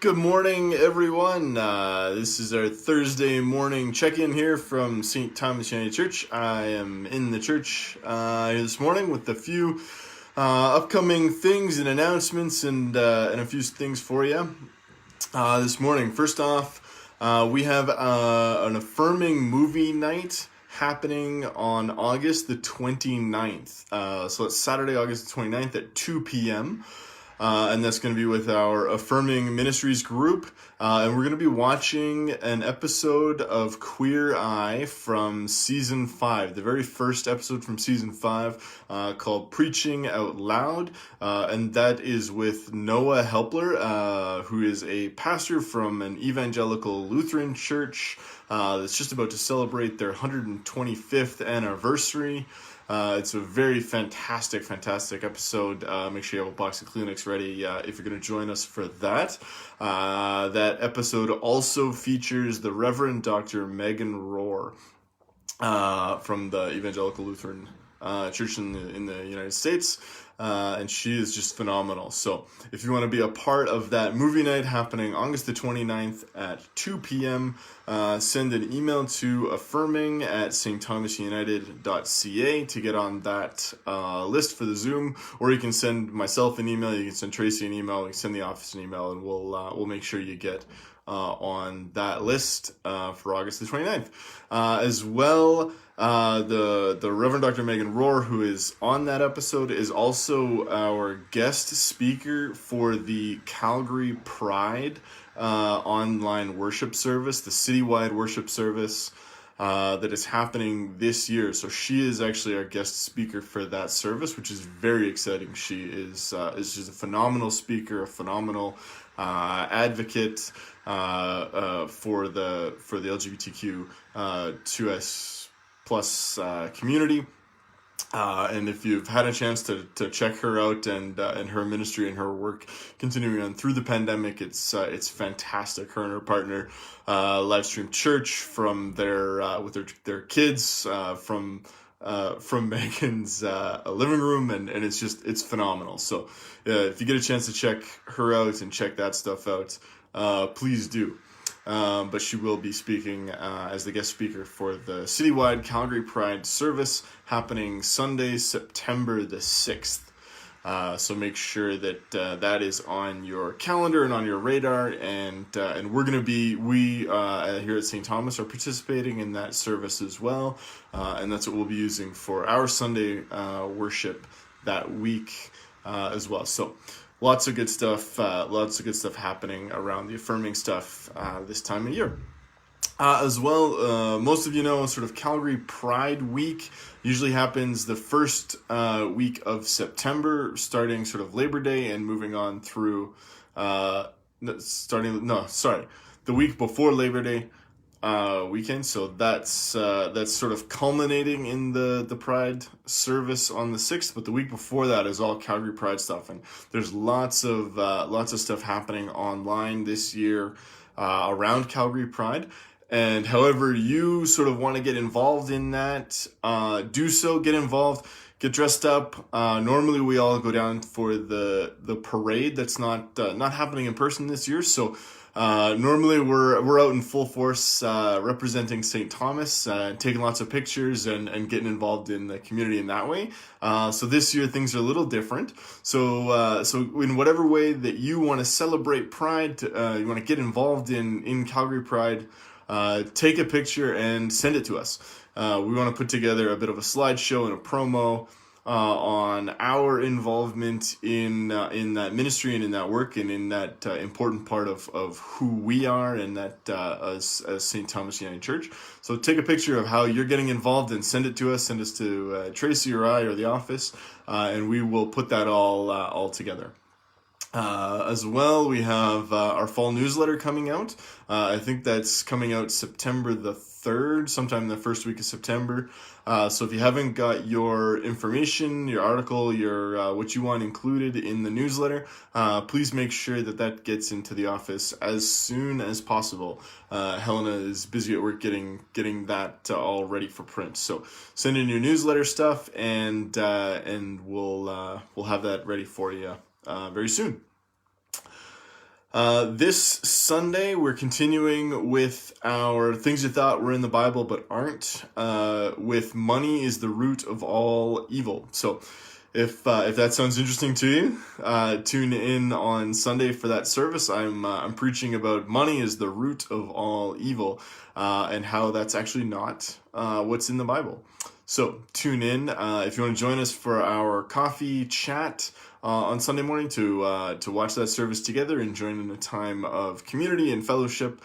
Good morning, everyone. This is our Thursday morning check-in here from St. Thomas United Church. I am in the church here this morning with a few upcoming things and announcements and a few things for you this morning. First off, we have an affirming movie night happening on August the 29th. So it's Saturday, August the 29th at 2 p.m. And that's going to be with our Affirming Ministries group. And we're going to be watching an episode of Queer Eye from season 5, the very first episode from season 5, called Preaching Out Loud. And that is with Noah Helpler, who is a pastor from an evangelical Lutheran church that's just about to celebrate their 125th anniversary. It's a very fantastic episode. Make sure you have a box of Kleenex ready if you're going to join us for that. That episode also features the Reverend Dr. Megan Rohr from the Evangelical Lutheran Church in the United States. And she is just phenomenal. So if you want to be a part of that movie night happening August the 29th at 2 p.m., send an email to affirming@stthomasunited.ca to get on that list for the Zoom, or you can send myself an email, you can send Tracy an email, you can send the office an email, and we'll make sure you get on that list for August the 29th. As well, the Reverend Dr. Megan Rohr, who is on that episode, is also our guest speaker for the Calgary Pride online worship service, the citywide worship service that is happening this year. So she is actually our guest speaker for that service, which is very exciting. She is just a phenomenal speaker, a phenomenal advocate for the LGBTQ 2S plus community. And if you've had a chance to check her out and her ministry and her work continuing on through the pandemic, it's fantastic. Her and her partner live stream church from with their kids from Megan's living room, and it's phenomenal. So if you get a chance to check her out and check that stuff out, please do. But she will be speaking as the guest speaker for the citywide Calgary Pride service happening Sunday, September the 6th. So make sure that that is on your calendar and on your radar. And we're going to we here at St. Thomas are participating in that service as well. And that's what we'll be using for our Sunday worship that week as well. So lots of good stuff happening around the affirming stuff this time of year. As well, most of you know, sort of Calgary Pride Week usually happens the first week of September, starting sort of Labor Day and moving on through the week before Labor Day weekend. So that's sort of culminating in the Pride service on the 6th, but the week before that is all Calgary Pride stuff, and there's lots of stuff happening online this year around Calgary Pride. And however you sort of want to get involved in that, do so. Get involved. Get dressed up. Normally we all go down for the parade. That's not happening in person this year. So normally we're out in full force representing St. Thomas, taking lots of pictures and getting involved in the community in that way. So this year things are a little different. So in whatever way that you want to celebrate Pride, you want to get involved in Calgary Pride, take a picture and send it to us. We want to put together a bit of a slideshow and a promo on our involvement in that ministry and in that work and in that important part of who we are and that as St. Thomas United Church. So take a picture of how you're getting involved and send it to us. Send us to Tracy or I or the office, and we will put that all together. As well, we have our fall newsletter coming out. I think that's coming out September the 3rd, sometime in the first week of September. So if you haven't got your information, your article, your what you want included in the newsletter, please make sure that gets into the office as soon as possible. Helena is busy at work getting that all ready for print. So send in your newsletter stuff, and we'll have that ready for you very soon. This Sunday, we're continuing with our things you thought were in the Bible but aren't, with money is the root of all evil. So if that sounds interesting to you, tune in on Sunday for that service. I'm preaching about money is the root of all evil, and how that's actually not what's in the Bible. So tune in if you want to join us for our coffee chat on Sunday morning to watch that service together and join in a time of community and fellowship.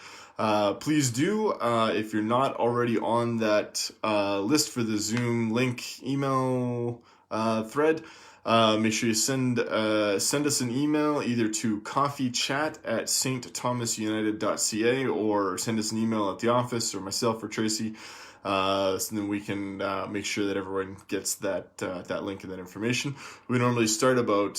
Please do. If you're not already on that list for the Zoom link email thread, make sure you send us an email either to coffeechat@stthomasunited.ca or send us an email at the office or myself or Tracy. So then we can make sure that everyone gets that link and that information. We normally start about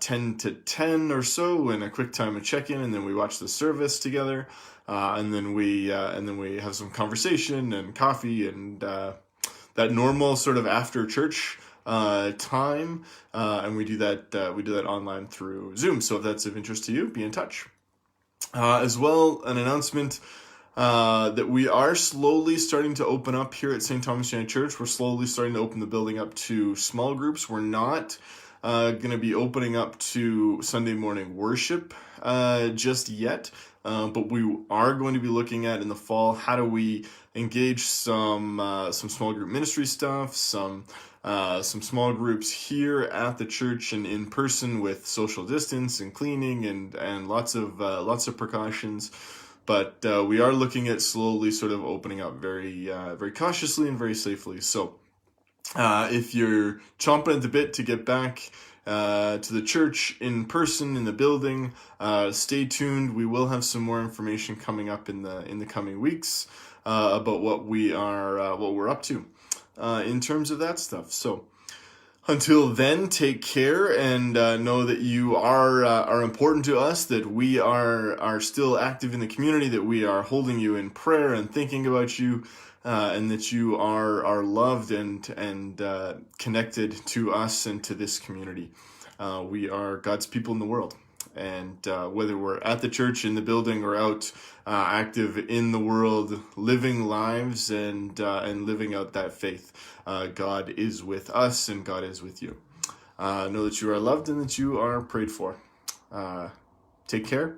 10 to 10 or so in a quick time of check-in, and then we watch the service together, and then we have some conversation and coffee and that normal sort of after church time, and we do that online through Zoom. So if that's of interest to you, be in touch. As well, an announcement that we are slowly starting to open up here at St. Thomas United Church. We're slowly starting to open the building up to small groups. We're not going to be opening up to Sunday morning worship just yet, but we are going to be looking at in the fall, how do we engage some small group ministry stuff, some small groups here at the church and in person with social distance and cleaning and lots of precautions. But we are looking at slowly sort of opening up very cautiously and very safely. So if you're chomping at the bit to get back to the church in person in the building, stay tuned. We will have some more information coming up in the coming weeks about what we're up to in terms of that stuff. So until then, take care and know that you are important to us, that we are still active in the community, that we are holding you in prayer and thinking about you, and that you are loved and connected to us and to this community. We are God's people in the world. And whether we're at the church, in the building, or out active in the world, living lives and living out that faith, God is with us and God is with you. Know that you are loved and that you are prayed for. Take care.